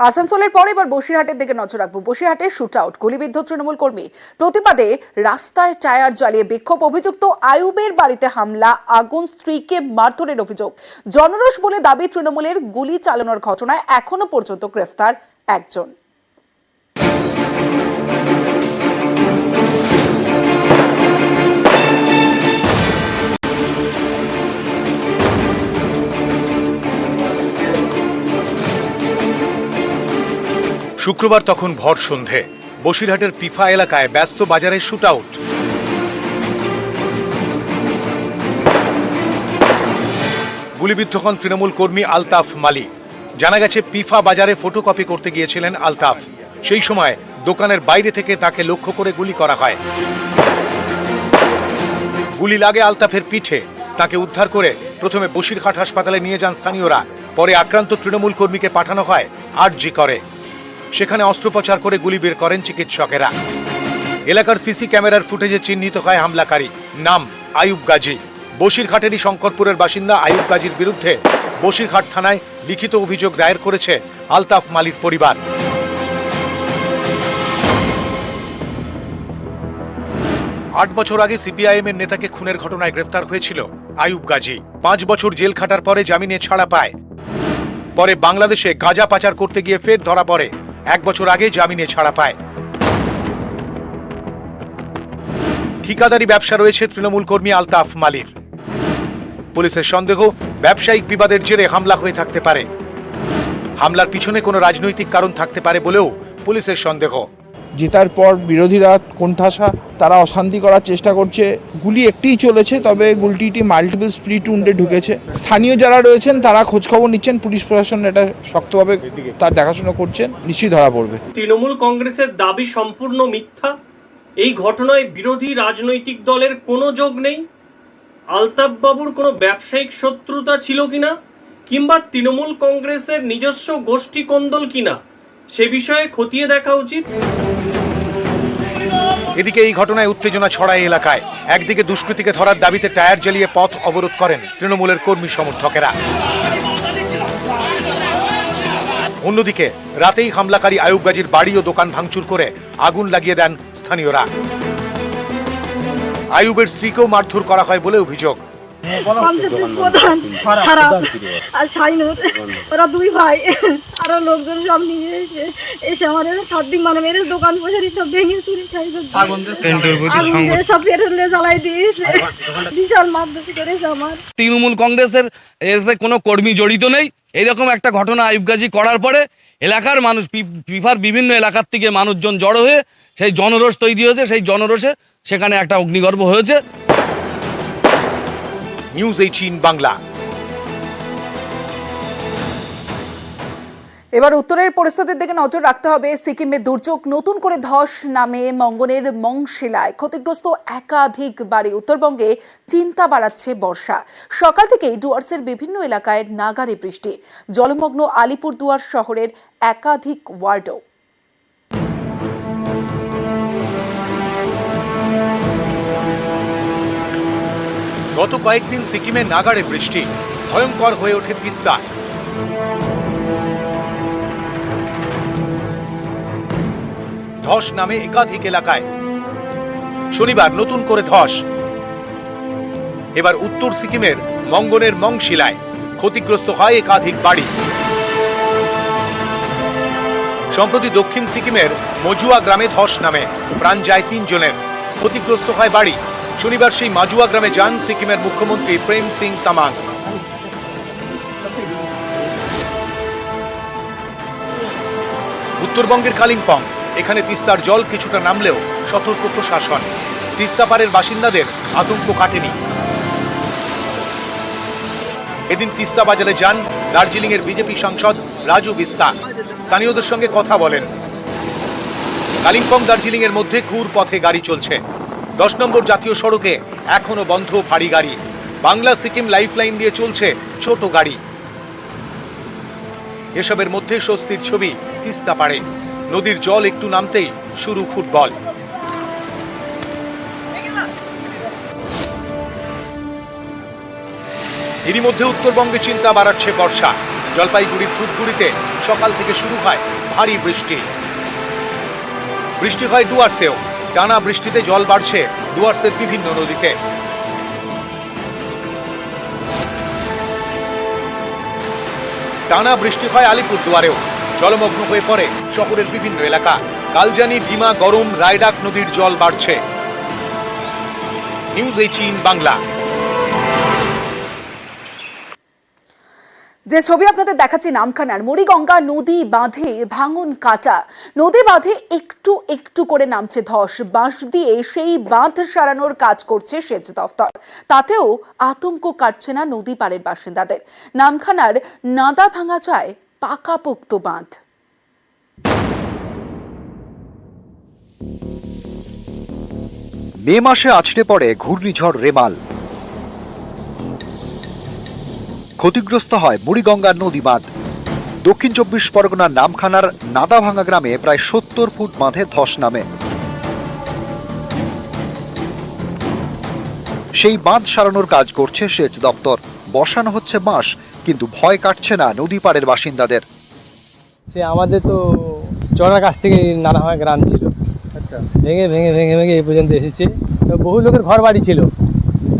আসানসোলের পর এবার বসিরহাটের দিকে নজর রাখবো। বসিরহাটে শুট আউট, গুলিবিদ্ধ তৃণমূল কর্মী। প্রতিবাদে রাস্তায় টায়ার জ্বালিয়ে বিক্ষোভ। অভিযুক্ত আয়ুবের বাড়িতে হামলা, আগুন, স্ত্রীকে মারধরের অভিযোগ। জনরোষ বলে দাবি তৃণমূলের। গুলি চালানোর ঘটনায় এখনো পর্যন্ত গ্রেফতার একজন। শুক্রবার তখন ভর সন্ধে বসিরহাটের পিফা এলাকায় ব্যস্ত বাজারে শুট আউট। গুলিবিদ্ধ হন তৃণমূল কর্মী আলতাফ মালি। জানা গেছে পিফা বাজারে ফটোকপি করতে গিয়েছিলেন আলতাফ। সেই সময় দোকানের বাইরে থেকে তাকে লক্ষ্য করে গুলি করা হয়। গুলি লাগে আলতাফের পিঠে। তাকে উদ্ধার করে প্রথমে বসিরহাট হাসপাতালে নিয়ে যান স্থানীয়রা। পরে আক্রান্ত তৃণমূল কর্মীকে পাঠানো হয় আরজি করে। সেখানে অস্ত্রোপচার করে গুলি বের করেন চিকিৎসকেরা। এলাকার সিসি ক্যামেরার ফুটেজে চিহ্নিত হয় হামলাকারী। নাম আয়ুব গাজী। বসিরহাটেরই শঙ্করপুরের বাসিন্দা আয়ুব গাজীর বিরুদ্ধে বসিরহাট থানায় লিখিত অভিযোগ দায়ের করেছে আলতাফ মালির পরিবার। আট বছর আগে সিপিআইএম এর নেতাকে খুনের ঘটনায় গ্রেফতার হয়েছিল আয়ুব গাজী। 5 বছর জেল খাটার পরে জামিনে ছাড়া পায়। পরে বাংলাদেশে গাঁজা পাচার করতে গিয়ে ফের ধরা পড়ে। 1 বছর আগে জামিনে ছাড়া পায়। ঠিকাদারি ব্যবসা রয়েছে তৃণমূল কর্মী আলতাফ মালির। পুলিশের সন্দেহ ব্যবসায়িক বিবাদের জেরে হামলা হয়ে থাকতে পারে। হামলার পিছনে কোনো রাজনৈতিক কারণ থাকতে পারে বলেও পুলিশের সন্দেহ। জেতার পর বিরোধীরা কোণঠাসা, তারা অশান্তি করার চেষ্টা করছে। গুলি একটিই চলেছে, তবে গুলিটি মাল্টিপল স্প্লিট উন্ডে ঢুকেছে। স্থানীয় যারা রয়েছেন তারা খোঁজখবর নিচ্ছেন, পুলিশ প্রশাসন এটা শক্তভাবে তার দেখাশোনা করছেন, নিশ্চয়ই ধরা পড়বে। তৃণমূল কংগ্রেসের দাবি সম্পূর্ণ মিথ্যা। এই ঘটনায় বিরোধী রাজনৈতিক দলের কোনো যোগ নেই। আলতাফ বাবুর কোনো ব্যবসায়িক শত্রুতা ছিল কিনা, কিংবা তৃণমূল কংগ্রেসের নিজস্ব গোষ্ঠী কোন্দল কিনা, সে বিষয়ে খতিয়ে দেখা উচিত। এদিকে এই ঘটনায় উত্তেজনা ছড়ায় এলাকায়। একদিকে দুষ্কৃতীকে ধরার দাবিতে টায়ার জ্বালিয়ে পথ অবরোধ করেন তৃণমূলের কর্মী সমর্থকেরা। অন্যদিকে রাতেই হামলাকারী আয়ুব গাজীর বাড়ি ও দোকান ভাঙচুর করে আগুন লাগিয়ে দেন স্থানীয়রা। আয়ুবের স্ত্রীকেও মারধর করা হয় বলে অভিযোগ। আর শাইনুর, ওরা দুই ভাই, আরো লোকজন সব নিয়ে এসে আমাদের 7 দিন মানে মেরে দোকান বসে সব ভেঙে চুরি খাই সব পেট্রোলে জ্বালাই দিয়েছে। বিশাল মারধর করেছে আমার। তৃণমূল কংগ্রেসের এতে কোনো কর্মী জড়িত নেই। এইরকম একটা ঘটনা আয়ুব গাজী করার পরে এলাকার মানুষ, পিফার বিভিন্ন এলাকার থেকে মানুষজন জড়ো হয়ে সেই জনরোষ তৈরি হয়েছে। সেই জনরোষে সেখানে একটা অগ্নিগর্ভ হয়েছে। নিউজ 18 বাংলা। এবার উত্তরের পরিস্থিতির দিকে নজর রাখতে হবে। সিকিমের দুর্যোগ, নতুন করে ধস নামে মঙ্গনের মংশিলায়। ক্ষতিগ্রস্ত একাধিক বাড়ি। উত্তরবঙ্গে চিন্তা বাড়াচ্ছে বর্ষা। সকাল থেকেই ডুয়ার্সের বিভিন্ন এলাকায় নাগাড়ে বৃষ্টি। জলমগ্ন আলিপুরদুয়ার শহরের একাধিক ওয়ার্ডও। গত কয়েকদিন সিকিমে নাগাড়ে বৃষ্টি। ভয়ঙ্কর হয়ে ওঠে তিস্তা। ধস নামে একাধিক এলাকায়। শনিবার নতুন করে ধস। এবার উত্তর সিকিমের মঙ্গনের মংশিলায় ক্ষতিগ্রস্ত হয় একাধিক বাড়ি। সম্প্রতি দক্ষিণ সিকিমের মজুয়া গ্রামে ধস নামে, প্রাণ যায় 3 জনের। ক্ষতিগ্রস্ত হয় বাড়ি। শনিবার সেই মাজুয়া গ্রামে যান সিকিমের মুখ্যমন্ত্রী প্রেম সিং তামাং। উত্তরবঙ্গের কালিম্পং, এখানে তিস্তার জল কিছুটা নামলেও সতর্ক প্রশাসন। তিস্তা পারের বাসিন্দাদের আতঙ্ক কাটেনি। এদিন তিস্তা বাজারে যান দার্জিলিং এর বিজেপি সাংসদ রাজু বিস্তা। স্থানীয়দের সঙ্গে কথা বলেন। কালিম্পং দার্জিলিং এর মধ্যে ঘুর পথে গাড়ি চলছে। 10 নম্বর জাতীয় সড়কে এখনো বন্ধ ভারী গাড়ি। বাংলা সিকিম লাইফলাইন দিয়ে চলছে ছোট গাড়ি। এসবের মধ্যে স্বস্তির ছবি তিস্তা পাড়ে। নদীর জল একটু নামতেই শুরু ফুটবল। এরই মধ্যে উত্তরবঙ্গে চিন্তা বাড়াচ্ছে বর্ষা। জলপাইগুড়ির ধূপগুড়িতে সকাল থেকে শুরু হয় ভারী বৃষ্টি। বৃষ্টি হয় ডুয়ার্সেও। টানা বৃষ্টিতে জল বাড়ছে ডুয়ার্সের বিভিন্ন নদীতে। টানা বৃষ্টি হয় আলিপুরদুয়ারেও। জলমগ্ন হয়ে পড়ে শহরের বিভিন্ন এলাকা। কালজানি, ভীমা, গরম, রায়ডাক নদীর জল বাড়ছে। নিউজ 18 বাংলা। যে ছবি আপনাদের দেখাচ্ছি নামখানার মুড়িগঙ্গা নদী বাঁধে ভাঙন কাটা। নদী বাঁধে একটু একটু করে নামছে ধস। বাঁশ দিয়ে সেই বাঁধ সারানোর কাজ করছে সেচ দফতর। তাতেও আতঙ্ক কাটছে না নদী পাড়ের বাসিন্দাদের। নামখানার নাদা ভাঙা চায় পাকাপোক্ত বাঁধ। মে মাসে আছড়ে পড়ে ঘূর্ণিঝড় রেমাল। ক্ষতিগ্রস্ত হয় মুড়িগঙ্গার নদী বাঁধ। দক্ষিণ 24 পরগনার নামখানার নাদাভাঙা গ্রামে প্রায় 70 ফুট বাঁধে ধস নামে। সেই বাঁধ সারানোর কাজ করছে সেচ দপ্তর। বসানো হচ্ছে বাঁশ, কিন্তু ভয় কাটছে না নদী পাড়ের বাসিন্দাদের। আমাদের তো চড়ার কাছ থেকে নাদাভাঙা গ্রাম ছিল। আচ্ছা, ভেঙে ভেঙে ভেঙে ভেঙে এই পর্যন্ত এসেছে। বহু লোকের ঘর বাড়ি ছিল,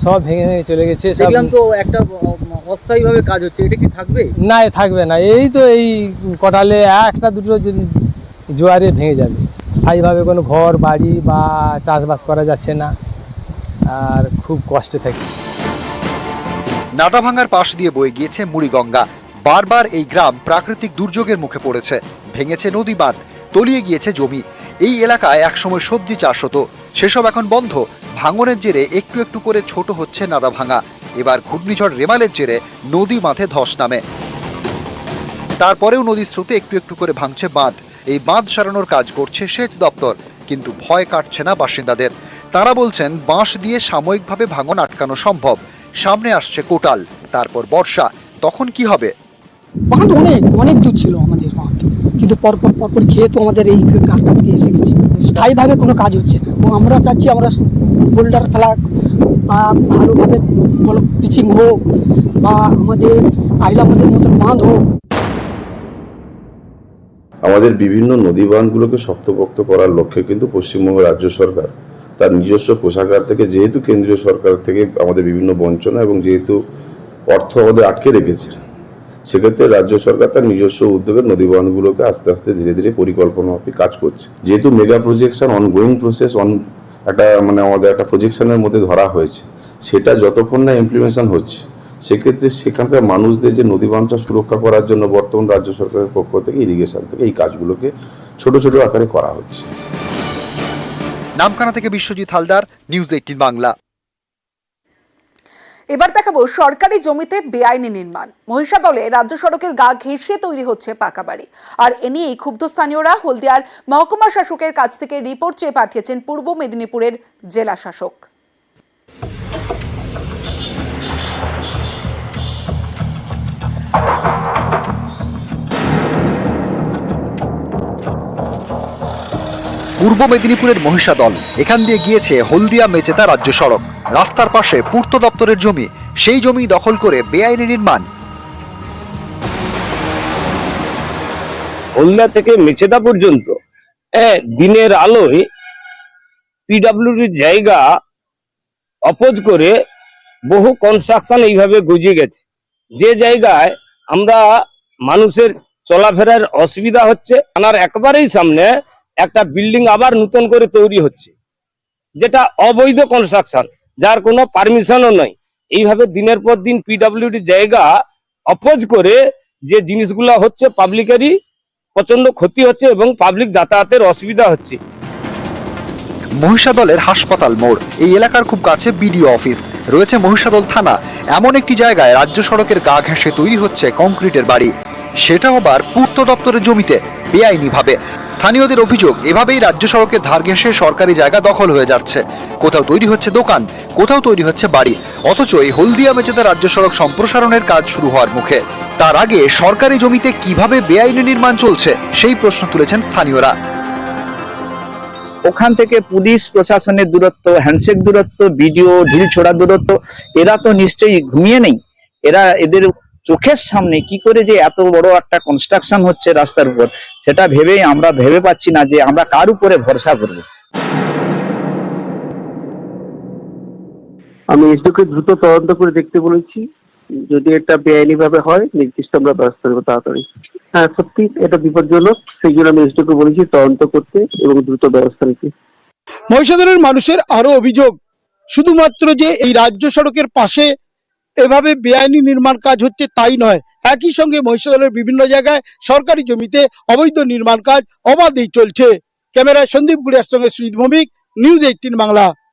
সব ভেঙে ভেঙে চলে গেছে। দেখলাম তো একটা অস্থায়ীভাবে কাজ হচ্ছে, এটা কি থাকবে? না, থাকবে না। এই তো এই কটালে একটা দুটো যদি জোয়ারে ভেঙে যাবে। স্থায়ীভাবে কোনো ঘর বাড়ি বা চাষবাস করা যাচ্ছে না, আর খুব কষ্টে থাকি। নাদাভাঙার পাশ দিয়ে বয়ে গিয়েছে মুড়িগঙ্গা। বারবার এই গ্রাম প্রাকৃতিক দুর্যোগের মুখে পড়েছে। ভেঙেছে নদী বাঁধ, তলিয়ে গিয়েছে জমি। এই এলাকায় একসময় সবজি চাষ হতো, সেসব এখন বন্ধ। ভাঙনের জেরে একটু একটু করে ছোট হচ্ছে নাদাভাঙা। এবার ঘূর্ণিঝড় রেমালের জেরে নদী বাঁধে ধস নামে। তারপরেও নদীর স্রোতে একটু একটু করে ভাঙছে বাঁধ। এই বাঁধ সারানোর কাজ করছে সেচ দপ্তর, কিন্তু ভয় কাটছে না বাসিন্দাদের। তারা বলছেন বাঁশ দিয়ে সাময়িকভাবে ভাঙন আটকানো সম্ভব। সামনে আসছে কোটাল, তারপর বর্ষা, তখন কি হবে? বাঁধ অনেক অনেক দূর ছিল আমাদের বাঁধ, কিন্তু পরপর পরপর খেয়ে তো আমাদের এই কাছকে এসে গেছে। স্থায়ীভাবে কোনো কাজ হচ্ছে না। এবং আমরা চাচ্ছি আমরা বোল্ডার ফেলা বা ভালোভাবে পিচিং হোক, বা আমাদের আইলামাদের মতন বাঁধ হোক। আমাদের বিভিন্ন নদী বাঁধগুলোকে শক্তপোক্ত করার লক্ষ্যে কিন্তু পশ্চিমবঙ্গ রাজ্য সরকার তার নিজস্ব কোষাগার থেকে, যেহেতু কেন্দ্রীয় সরকার থেকে আমাদের বিভিন্ন বঞ্চনা এবং যেহেতু অর্থ আমাদের আটকে রেখেছে, সেক্ষেত্রে রাজ্য সরকার তার নিজস্ব উদ্যোগে নদী বাঁধগুলোকে আস্তে আস্তে ধীরে ধীরে পরিকল্পনা মাফিক কাজ করছে। যেহেতু মেগা প্রজেকশন অনগোয়িং প্রসেস, একটা আমাদের একটা প্রজেকশনের মধ্যে ধরা হয়েছে, সেটা যতক্ষণ না ইমপ্লিমেশন হচ্ছে, সেক্ষেত্রে সেখানকার মানুষদের যে নদী বাঁধটা সুরক্ষা করার জন্য বর্তমান রাজ্য সরকারের পক্ষ থেকে ইরিগেশন থেকে এই কাজগুলোকে ছোট ছোট আকারে করা হচ্ছে। নামখানা থেকে বিশ্বজিৎ হালদার, নিউজ 18 বাংলা। এবার দেখাবো সরকারি জমিতে বেআইনি নির্মাণ। মহিষাদলে রাজ্য সড়কের গা ঘেঁষে তৈরি হচ্ছে পাকা বাড়ি। আর এ নিয়েই ক্ষুব্ধ স্থানীয়রা হলদিয়ার মহকুমা শাসকের কাছ থেকে রিপোর্ট চেয়ে পাঠিয়েছেন পূর্ব মেদিনীপুরের জেলা শাসক। পূর্ব মেদিনীপুরের মহিষাদল, এখান দিয়ে গিয়েছে হলদিয়া মেচেদা রাজ্য সড়ক। রাস্তার পাশে পূর্ত দপ্তরের জমি, সেই জমি দখল করে বেআইনি নির্মাণ। হলদিয়া থেকে মেচেদা পর্যন্ত দিনের আলোয় পিডব্লিউডির জায়গা অপোজ করে বহু কনস্ট্রাকশন এইভাবে গজিয়ে গেছে, যে জায়গায় আমরা মানুষের চলাফেরার অসুবিধা হচ্ছে। থানার একবারেই সামনে একটা বিল্ডিং আবার নতুন করে তৈরি হচ্ছে, যেটা অবৈধ কনস্ট্রাকশন, যার কোনো পারমিশনও নয়। এইভাবে দিনের পর দিন পিডব্লিউডি জায়গা অপোজ করে যে জিনিসগুলো হচ্ছে, পাবলিকেরই প্রচন্ড ক্ষতি হচ্ছে এবং পাবলিক যাতায়াতের অসুবিধা হচ্ছে। মহিষাদলের হাসপাতাল মোড়, এই এলাকার খুব কাছে বিডিও অফিস, রয়েছে মহিষাদল থানা। এমন একটি জায়গায় রাজ্য সড়কের গা ঘেঁষে তৈরি হচ্ছে কংক্রিটের বাড়ি, সেটা আবার পূর্ত দপ্তরের জমিতে বেআইনি ভাবে। স্থানীয়দের অভিযোগ, এভাবেই রাজ্য সড়কের ধার ঘেঁষে সরকারি জায়গা দখল হয়ে যাচ্ছে। কোথাও তৈরি হচ্ছে দোকান, কোথাও তৈরি হচ্ছে বাড়ি, অথচ এই হলদিয়া মেচেদা রাজ্য সড়ক সম্প্রসারণের কাজ শুরু হওয়ার মুখে। তার আগে সরকারি জমিতে কিভাবে বেআইনি নির্মাণ চলছে, সেই প্রশ্ন তুলেছেন স্থানীয়রা। ওখান থেকে পুলিশ প্রশাসনের দূরত্ব, হ্যান্ডশেক দূরত্ব, বিডিও ঢিল ছোড়া দূরত্ব, এরা তো নিশ্চয়ই ঘুমিয়ে নেই। এদের চোখের সামনে কি করে যে এত বড় একটা কনস্ট্রাকশন হচ্ছে রাস্তার উপর, সেটা ভেবেই আমরা ভেবে পাচ্ছি না যে আমরা কার উপরে ভরসা করব। আমি এসডিওকে দ্রুত তদন্ত করে দেখতে বলেছি, যদি এটা বেআইনি ভাবে হয় নির্দিষ্ট আমরা ব্যবস্থা নেবো তাড়াতাড়ি। হ্যাঁ সত্যি এটা বিপজ্জনক, সেই জন্য আমি এসডিওকে বলেছি তদন্ত করতে এবং দ্রুত ব্যবস্থা নিতে। মহিষাদলের মানুষের আরো অভিযোগ, শুধুমাত্র যে এই রাজ্য সড়কের পাশে এভাবে বেআইনি নির্মাণ কাজ হচ্ছে তাই নয়, একই সঙ্গে মহিষাদলের বিভিন্ন জায়গায় সরকারি জমিতে অবৈধ নির্মাণ কাজ অবাধেই চলছে। ক্যামেরায় সন্দীপ গুড়িয়ার সঙ্গে সুজিত ভৌমিক, নিউজ 18 বাংলা।